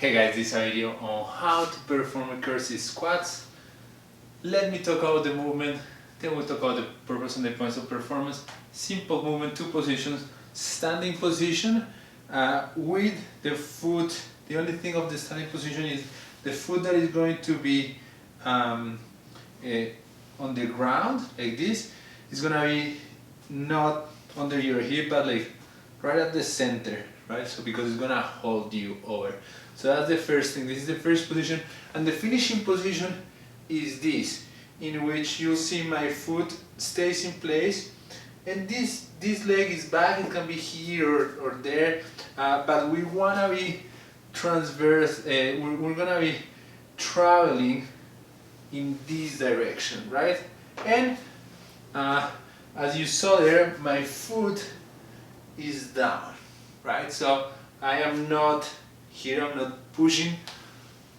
Hey guys, this is a video on how to perform a curtsy squats. Let me talk about the movement, then we'll talk about the purpose and the points of performance. Simple movement, two positions, standing position with the foot. The only thing of the standing position is the foot that is going to be on the ground like this is going to be not under your hip but like right at the center, right? So because it's going to hold you over. So that's the first thing. This is the first position, and the finishing position is this, in which you'll see my foot stays in place and this leg is back. It can be here or there, but we want to be transverse. We're gonna be traveling in this direction, right? And as you saw there, my foot is down, right? So I am not here, I'm not pushing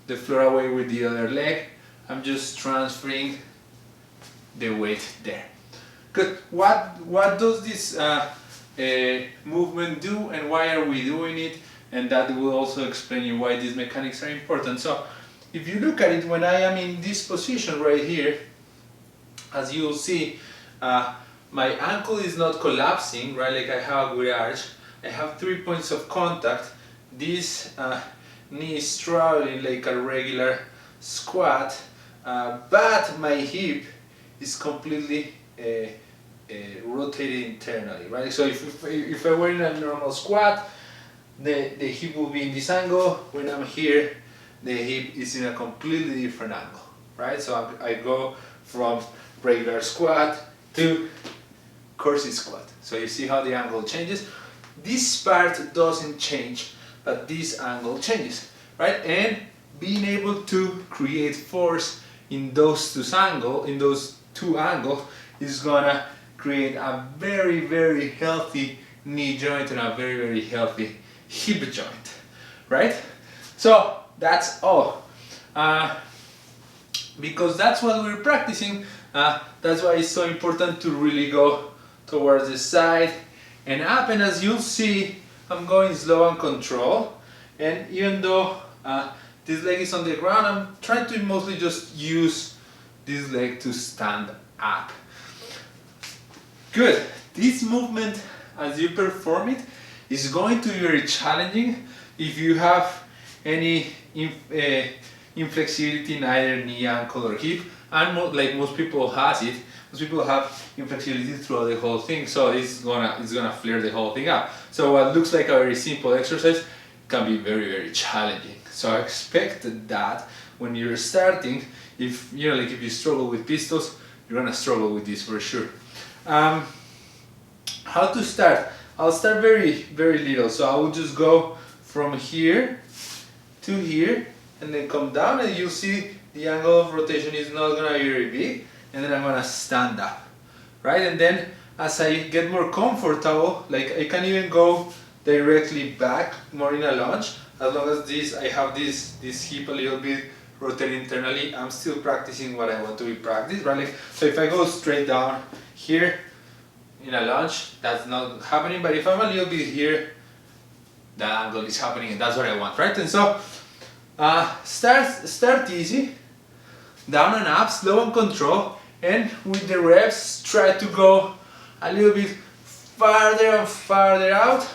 the floor away with the other leg. I'm just transferring the weight there. Good. What does this movement do, and why are we doing it? And that will also explain you why these mechanics are important. So if you look at it, when I am in this position right here, as you'll see, my ankle is not collapsing, right? Like I have a good arch. I have 3 points of contact. This knee is traveling like a regular squat, but my hip is completely rotated internally, right? So if I were in a normal squat, the hip will be in this angle. When I'm here, the hip is in a completely different angle, right? So I go from regular squat to curtsy squat. So you see how the angle changes. This part doesn't change, but this angle changes, right? And being able to create force in those two angles is gonna create a very, very healthy knee joint and a very, very healthy hip joint, right? So that's all. Because that's what we're practicing. That's why it's so important to really go towards the side and up. And as you'll see, I'm going slow and controlled. And even though this leg is on the ground, I'm trying to mostly just use this leg to stand up. Good. This movement, as you perform it, is going to be very challenging if you have any inflexibility in either knee, ankle, or hip. And like most people has it, most people have inflexibility throughout the whole thing, so it's gonna flare the whole thing up. So what looks like a very simple exercise can be very, very challenging. So I expect that when you're starting, if you struggle with pistols, you're gonna struggle with this for sure. How to start? I'll start very, very little. So I will just go from here to here and then come down, and you'll see the angle of rotation is not gonna be very big, and then I'm gonna stand up, right? And then as I get more comfortable, like I can even go directly back, more in a lunge, as long as I have this hip a little bit rotated internally. I'm still practicing what I want to be practiced, right? So if I go straight down here in a lunge, that's not happening, but if I'm a little bit here, that angle is happening, and that's what I want, right? And so start easy, down and up, slow and control, and with the reps try to go a little bit farther and farther out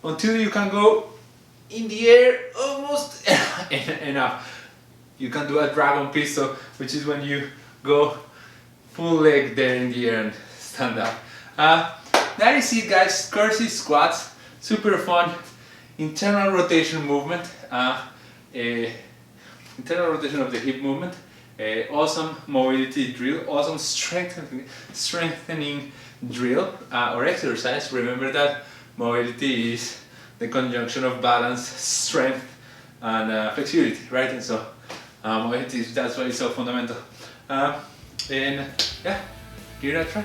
until you can go in the air almost enough. You can do a dragon pistol, which is when you go full leg there in the air and stand up. That is it, guys. Curtsy squats, super fun, internal rotation movement, internal rotation of the hip movement, awesome mobility drill, awesome strengthening drill or exercise. Remember that mobility is the conjunction of balance, strength, and flexibility, right? And so mobility, that's why it's so fundamental. And yeah, give it a try.